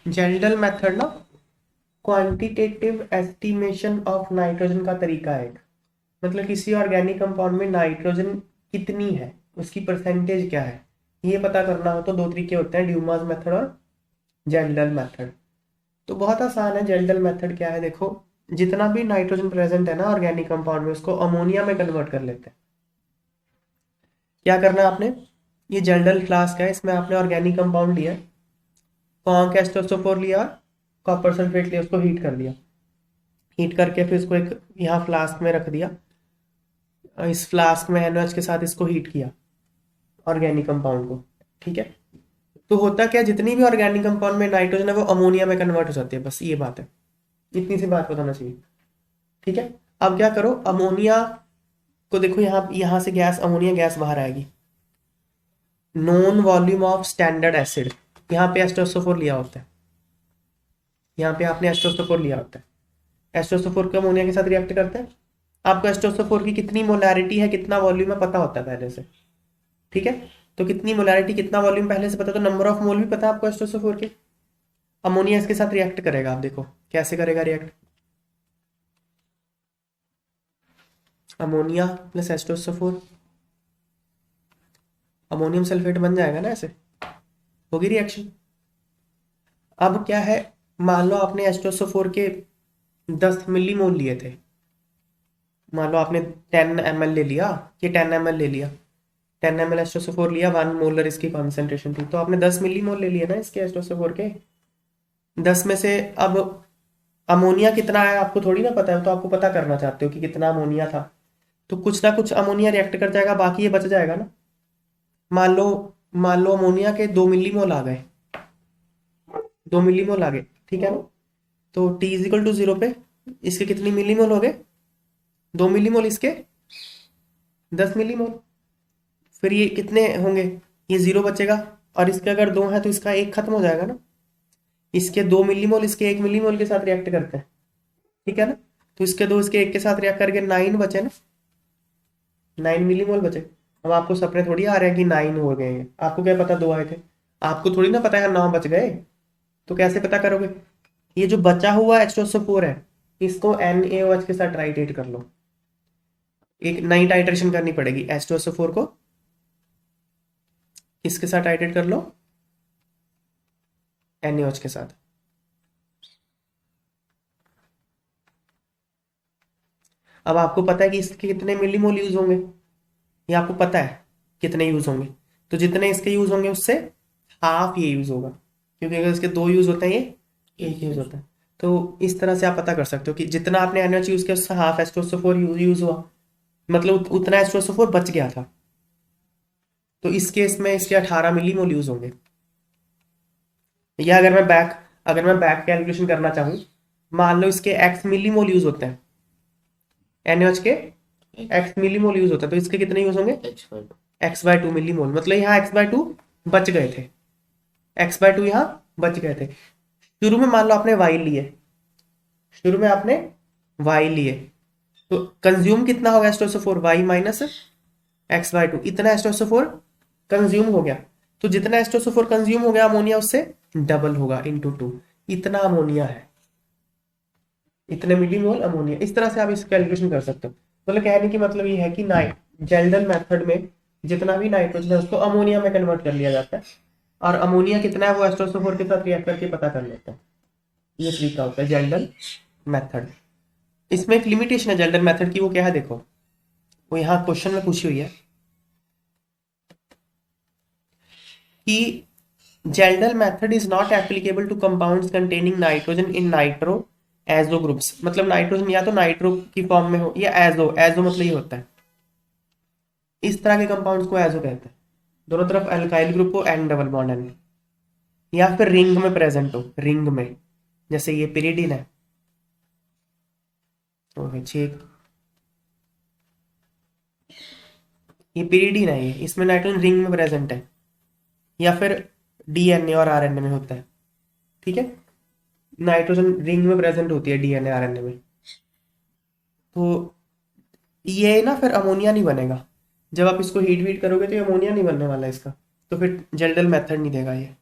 जेल्डल method ना quantitative estimation of nitrogen का तरीका है एक। मतलब किसी ऑर्गेनिक कंपाउंड में नाइट्रोजन कितनी है, उसकी परसेंटेज क्या है, ये पता करना हो तो दो तरीके होते हैं, ड्यूमास मेथड और जेल्डल मेथड। तो बहुत आसान है। जेल्डल मेथड क्या है, देखो जितना भी नाइट्रोजन प्रेजेंट है ना ऑर्गेनिक कंपाउंड में, उसको अमोनिया में कन्वर्ट कर लेते हैं। क्या करना है आपने, ये जेल्डल फ्लास्क है, इसमें आपने ऑर्गेनिक कंपाउंड लिया, कॉन्क एस्टोसोफोर लिया, कॉपर सल्फेट लिया, उसको हीट कर दिया। हीट करके फिर इसको एक यहाँ फ्लास्क में रख दिया। इस फ्लास्क में NaOH के साथ इसको हीट किया ऑर्गेनिक कंपाउंड को। ठीक है, तो होता क्या, जितनी भी ऑर्गेनिक कंपाउंड में नाइट्रोजन है वो अमोनिया में कन्वर्ट हो जाती है, बस ये बात है। इतनी सी बात बताना चाहिए। ठीक है, अब क्या करो, अमोनिया को देखो, यहाँ यहाँ से गैस, अमोनिया गैस बाहर आएगी। Non volume of standard acid, यहाँ पे एस्टोसोफोर लिया होता है, यहाँ पे आपने एस्टोसोफोर लिया होता है। एस्टोसोफोर को अमोनिया के साथ रिएक्ट करता है। आपको एस्टोसोफोर की कितनी मोलैरिटी है, कितना वॉल्यूम है, पता होता है पहले से। ठीक है, तो कितनी मोलैरिटी कितना वॉल्यूम पहले से पता, तो नंबर ऑफ मोल भी पता है आपको एस्टोसोफोर के। अमोनिया इसके साथ रिएक्ट करेगा, आप देखो कैसे करेगा रिएक्ट। अमोनिया प्लस एस्टोसोफोर, अमोनियम सल्फेट बन जाएगा ना, ऐसे होगी रिएक्शन। अब क्या है, मान लो आपने एस्टोसोफोर के 10 मिलीमोल लिए थे। मान लो आपने 10 ml ले लिया, ये 10 ml ले लिया, 10 ml एस्टोसोफोर लिया, 1 मोलर इसकी कॉन्सेंट्रेशन थी, तो आपने 10 मिलीमोल ले लिया ना इसके एस्टोसोफोर के। 10 में से अब अमोनिया कितना है आपको थोड़ी ना पता है, तो आपको पता करना चाहते हो कि कितना अमोनिया था, तो कुछ ना कुछ अमोनिया रिएक्ट कर जाएगा, बाकी ये बच जाएगा ना। मान लो मान लो अमोनिया के 2 मिलीमोल आ गए, 2 मिलीमोल आ गए, ठीक है ना। तो T = 0 पे इसके कितनी मिलीमोल हो गए, 2 मिलीमोल, इसके 10 मिलीमोल। फिर ये कितने होंगे, ये 0 बचेगा, और इसके अगर 2 है तो इसका एक खत्म हो जाएगा ना। इसके 2 मिलीमोल इसके 1 मिलीमोल के साथ रिएक्ट करते हैं, ठीक है ना। तो इसके 2 इसके 1 के साथ रिएक्ट करके 9 बचे ना, 9 मिलीमोल बचे। अब आपको सपने थोड़ी आ रहे हैं कि 9 हो गए हैं, आपको क्या पता 2 आए थे, आपको थोड़ी ना पता है 9 बच गए। तो कैसे पता करोगे, ये जो बचा हुआ H2SO4 है, इसको NaOH के साथ टाइट्रेट कर लो। एक नई टाइट्रेशन करनी पड़ेगी, H2SO4 को किसके साथ टाइट्रेट कर लो, NaOH के साथ। अब आपको पता है कि इसके कितने मिलीमोल यूज होंगे, ये आपको पता है कितने यूज होंगे, तो जितने इसके यूज होंगे उससे हाफ ये यूज होगा, क्योंकि अगर इसके 2 यूज होते हैं, ये एक यूज होता है। तो इस तरह से आप पता कर सकते हो कि जितना आपने NaOH यूज किया उससे हाफ H2SO4 यूज हुआ, मतलब उतना H2SO4 बच गया था। तो इस केस में इसके 18 मिलीमोल यूज होंगे। या अगर मैं बैक कैलकुलेशन करना चाहूँ, मान लो इसके x मिलीमोल यूज होते हैं, NaOH के x मिलीमोल यूज होता है, तो इसके कितने यूज होंगे, x/2 मिलीमोल। मतलब यहाँ x/2 बच गए थे, x/2 यहाँ बच गए थे। शुरू में मान लो आपने y लिए, शुरू में आपने y लिए, तो कंज्यूम कितना होगा H2SO4, y माइनस x/2, इतना H2SO4 कंज्यूम हो गया। तो जितना H2SO4 कंज्यूम हो गया अमोनिया, उससे डबल होगा, *2। इतना अमोनिया है, इतने मिलीमोल अमोनिया। इस तरह से आप इस कैलकुलेशन कर सकते हो। मतलब कहने की मतलब ये है कि जेल्डन मेथड में जितना भी नाइट्रोजन है उसको अमोनिया में कन्वर्ट कर लिया जाता है, और अमोनिया कितना है वो H2SO4 के साथ रिएक्ट करके पता कर लेते हैं। ये तरीका होता है जेल्डन मेथड। इसमें एक लिमिटेशन है जेल्डन मेथड की, वो क्या है देखो, वो यहाँ क्वेश्चन में पूछी हुई है कि Kjeldahl method is not applicable to compounds containing nitrogen in nitro azo groups. मतलब नाइट्रोजन या तो नाइट्रो की फॉर्म में हो या एजो, एजो मतलब ये होता है, इस तरह के कंपाउंड्स को एजो कहते हैं। दोनों तरफ अल्काइल ग्रुप हो, N डबल बॉन्ड N, या फिर रिंग में प्रेजेंट हो, रिंग में, जैसे ये पिरिडिन है, तो ठीक, ये पिरिडिन है, ये इसमें नाइट्रोजन रिंग में प्रेजेंट है, या फिर DNA और RNA में होता है। ठीक है, नाइट्रोजन रिंग में प्रेजेंट होती है DNA RNA में। तो ये ना फिर अमोनिया नहीं बनेगा, जब आप इसको हीट वीट करोगे तो ये अमोनिया नहीं बनने वाला इसका, तो फिर जेल्डल मेथड नहीं देगा ये।